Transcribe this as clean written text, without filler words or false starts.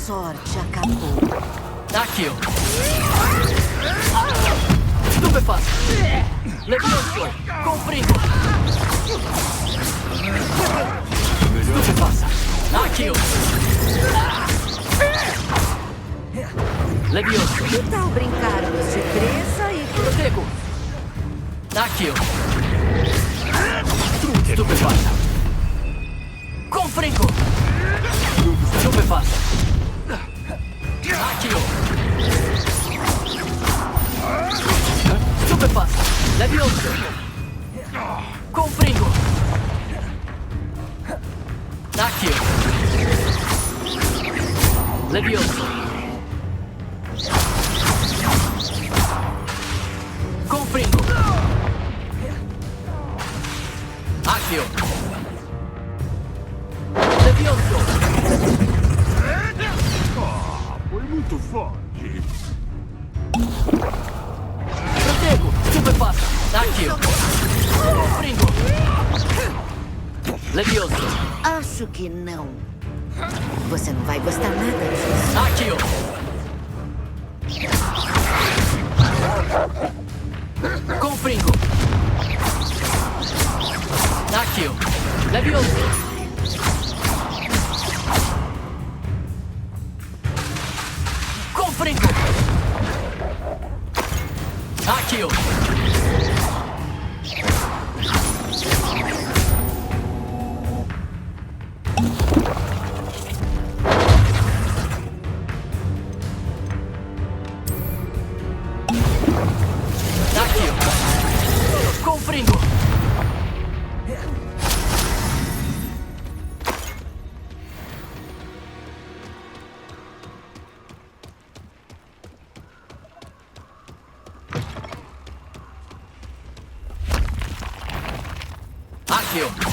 sorte acabou. Aqui, ó. Estupefaça. Levioso. Comprido. Estupefaça. Aqui, ó. Levioso. Que tal brincarmos de presa e... Protego. Aqui, ó. Estupefaça. Comprido. Estupefaça. Aqui, ó. Estupefaça. Levioso. Comprido. Aqui, ó. Levioso. Comprido. Aqui, ó. Levioso. Foi muito forte. Protego. Estupefaça. Aqui, ó. Comprido. Levioso. Acho que não. Você não vai gostar nada disso. Aqui, ó. Comprido. Aqui, ó. Levioso. Comprido. Aqui, ó. Aqui, ó. Comprido. Aqui, ó.